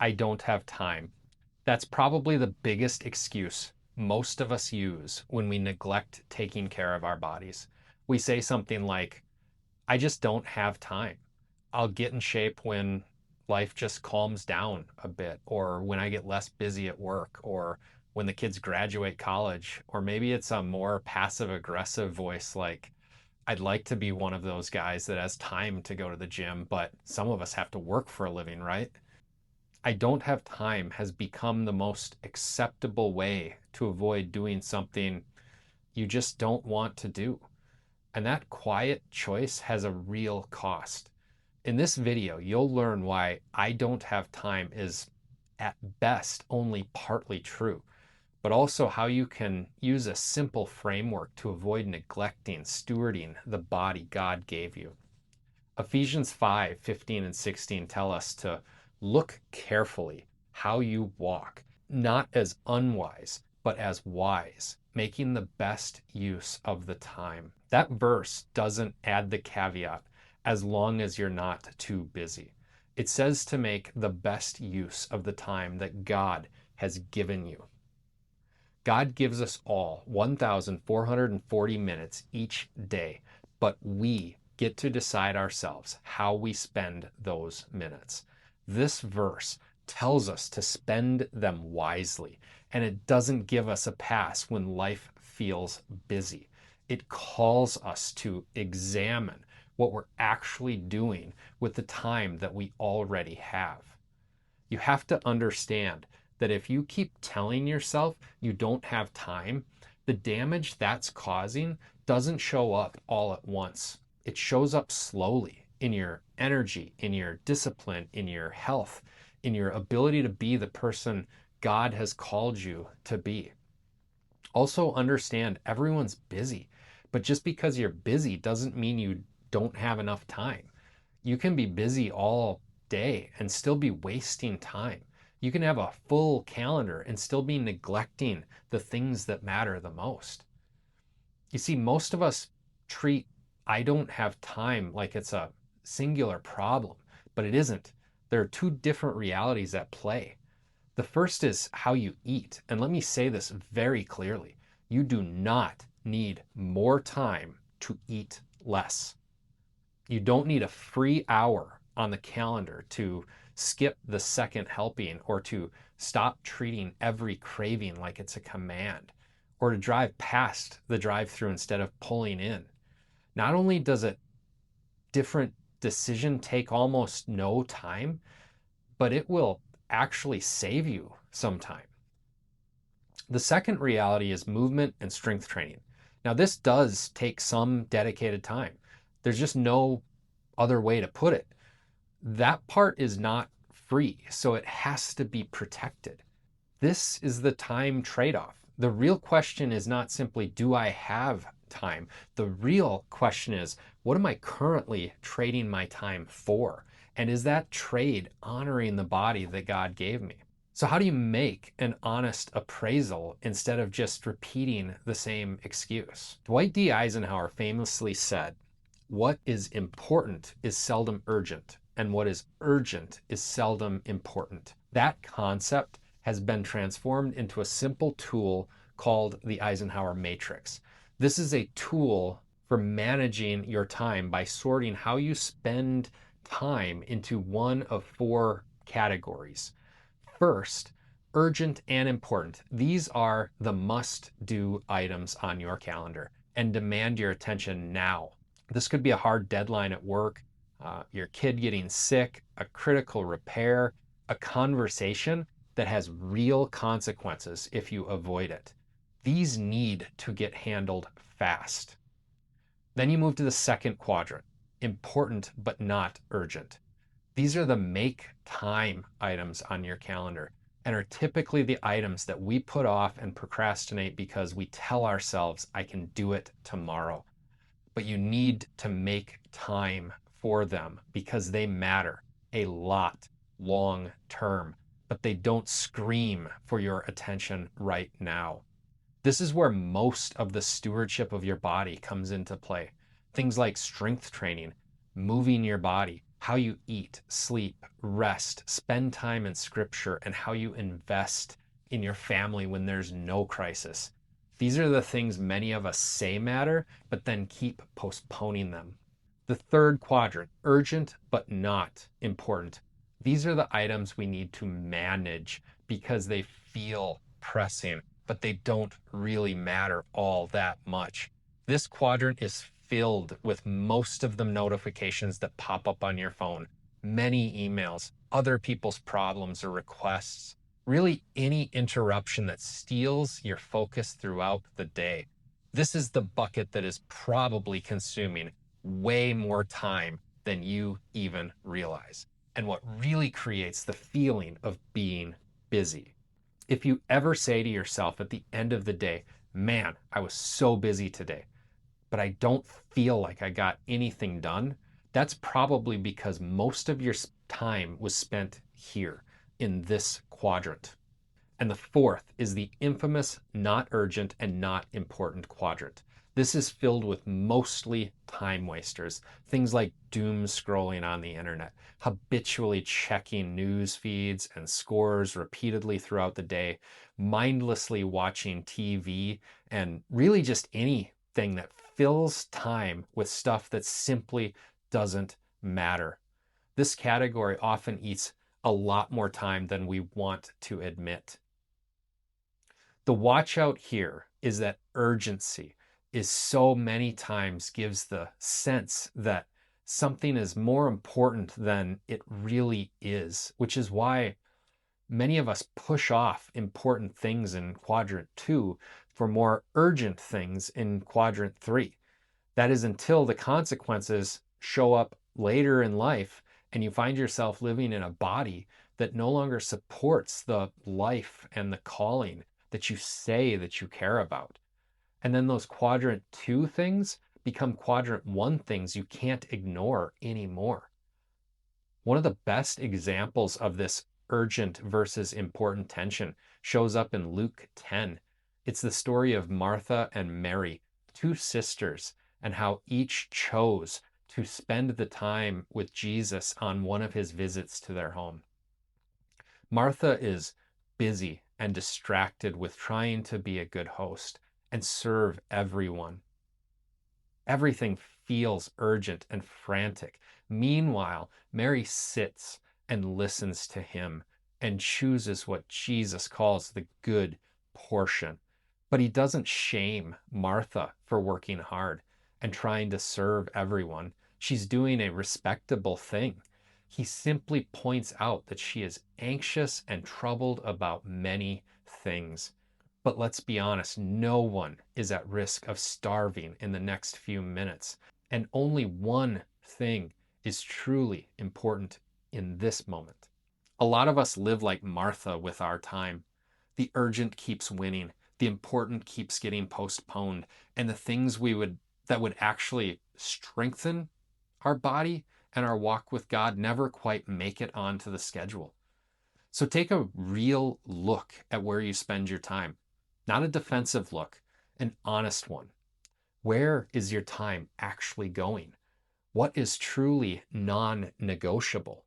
I don't have time. That's probably the biggest excuse most of us use when we neglect taking care of our bodies. We say something like, I just don't have time. I'll get in shape when life just calms down a bit, or when I get less busy at work, or when the kids graduate college, or maybe it's a more passive aggressive voice like, I'd like to be one of those guys that has time to go to the gym, but some of us have to work for a living, right? I don't have time has become the most acceptable way to avoid doing something you just don't want to do. And that quiet choice has a real cost. In this video, you'll learn why I don't have time is at best only partly true, but also how you can use a simple framework to avoid neglecting, stewarding the body God gave you. Ephesians 5:15 and 16 tell us to look carefully how you walk, not as unwise, but as wise, making the best use of the time. That verse doesn't add the caveat, as long as you're not too busy. It says to make the best use of the time that God has given you. God gives us all 1,440 minutes each day, but we get to decide ourselves how we spend those minutes. This verse tells us to spend them wisely, and it doesn't give us a pass when life feels busy. It calls us to examine what we're actually doing with the time that we already have. You have to understand that if you keep telling yourself you don't have time, the damage that's causing doesn't show up all at once. It shows up slowly in your energy, in your discipline, in your health, in your ability to be the person God has called you to be. Also understand everyone's busy, but just because you're busy doesn't mean you don't have enough time. You can be busy all day and still be wasting time. You can have a full calendar and still be neglecting the things that matter the most. You see, most of us treat I don't have time like it's a singular problem, but it isn't. There are two different realities at play. The first is how you eat. And let me say this very clearly. You do not need more time to eat less. You don't need a free hour on the calendar to skip the second helping or to stop treating every craving like it's a command or to drive past the drive-through instead of pulling in. Not only does a different decision take almost no time, but it will actually save you some time. The second reality is movement and strength training. Now, this does take some dedicated time. There's just no other way to put it. That part is not free, so it has to be protected. This is the time trade-off. The real question is not simply, do I have time? The real question is, what am I currently trading my time for? And is that trade honoring the body that God gave me? So how do you make an honest appraisal instead of just repeating the same excuse? Dwight D. Eisenhower famously said, "What is important is seldom urgent, and what is urgent is seldom important." That concept has been transformed into a simple tool called the Eisenhower Matrix. This is a tool for managing your time by sorting how you spend time into one of four categories. First, urgent and important. These are the must-do items on your calendar and demand your attention now. This could be a hard deadline at work, your kid getting sick, a critical repair, a conversation that has real consequences if you avoid it. These need to get handled fast. Then you move to the second quadrant, important but not urgent. These are the make time items on your calendar and are typically the items that we put off and procrastinate because we tell ourselves, I can do it tomorrow. But you need to make time for them because they matter a lot long term, but they don't scream for your attention right now. This is where most of the stewardship of your body comes into play. Things like strength training, moving your body, how you eat, sleep, rest, spend time in scripture, and how you invest in your family when there's no crisis. These are the things many of us say matter, but then keep postponing them. The third quadrant, urgent but not important. These are the items we need to manage because they feel pressing, but they don't really matter all that much. This quadrant is filled with most of the notifications that pop up on your phone, many emails, other people's problems or requests, really any interruption that steals your focus throughout the day. This is the bucket that is probably consuming way more time than you even realize, and what really creates the feeling of being busy. If you ever say to yourself at the end of the day, man, I was so busy today, but I don't feel like I got anything done, that's probably because most of your time was spent here in this quadrant. And the fourth is the infamous not urgent and not important quadrant. This is filled with mostly time wasters, things like doom scrolling on the internet, habitually checking news feeds and scores repeatedly throughout the day, mindlessly watching TV, and really just anything that fills time with stuff that simply doesn't matter. This category often eats a lot more time than we want to admit. The watch out here is that urgency is so many times gives the sense that something is more important than it really is, which is why many of us push off important things in quadrant 2 for more urgent things in quadrant 3. That is until the consequences show up later in life and you find yourself living in a body that no longer supports the life and the calling that you say that you care about. And then those quadrant 2 things become quadrant 1 things you can't ignore anymore. One of the best examples of this urgent versus important tension shows up in Luke 10. It's the story of Martha and Mary, two sisters, and how each chose to spend the time with Jesus on one of his visits to their home. Martha is busy and distracted with trying to be a good host and serve everyone. Everything feels urgent and frantic. Meanwhile, Mary sits and listens to him and chooses what Jesus calls the good portion. But he doesn't shame Martha for working hard and trying to serve everyone. She's doing a respectable thing. He simply points out that she is anxious and troubled about many things. But let's be honest, no one is at risk of starving in the next few minutes. And only one thing is truly important in this moment. A lot of us live like Martha with our time. The urgent keeps winning, the important keeps getting postponed, and the things that would actually strengthen our body and our walk with God never quite make it onto the schedule. So take a real look at where you spend your time. Not a defensive look, an honest one. Where is your time actually going? What is truly non-negotiable?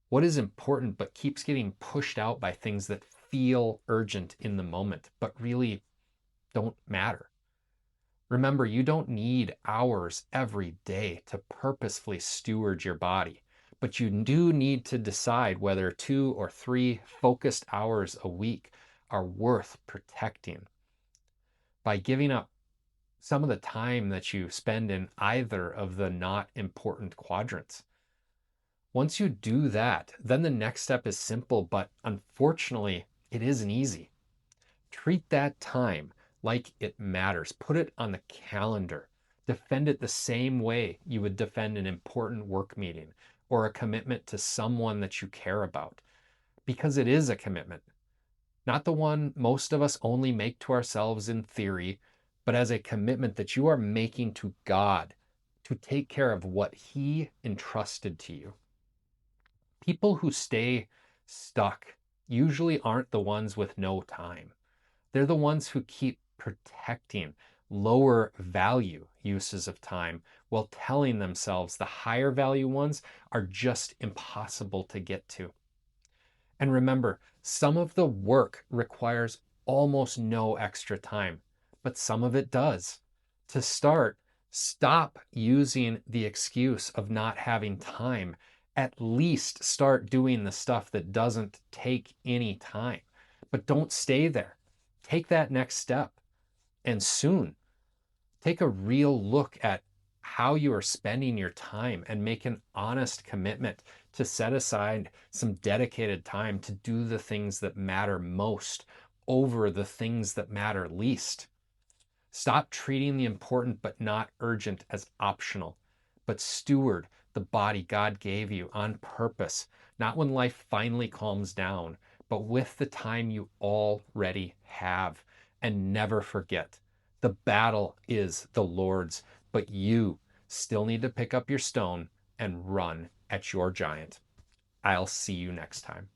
What is important but keeps getting pushed out by things that feel urgent in the moment, but really don't matter? Remember, you don't need hours every day to purposefully steward your body, but you do need to decide whether 2 or 3 focused hours a week are worth protecting by giving up some of the time that you spend in either of the not important quadrants. Once you do that, then the next step is simple, but unfortunately, it isn't easy. Treat that time like it matters. Put it on the calendar. Defend it the same way you would defend an important work meeting or a commitment to someone that you care about, because it is a commitment. Not the one most of us only make to ourselves in theory, but as a commitment that you are making to God to take care of what He entrusted to you. People who stay stuck usually aren't the ones with no time. They're the ones who keep protecting lower value uses of time while telling themselves the higher value ones are just impossible to get to. And remember, some of the work requires almost no extra time, but some of it does. To start, stop using the excuse of not having time. At least start doing the stuff that doesn't take any time. But don't stay there. Take that next step. And soon, take a real look at how you are spending your time and make an honest commitment to set aside some dedicated time to do the things that matter most over the things that matter least. Stop treating the important but not urgent as optional, but steward the body God gave you on purpose, not when life finally calms down, but with the time you already have. And never forget, the battle is the Lord's, but you still need to pick up your stone and run at your giant. I'll see you next time.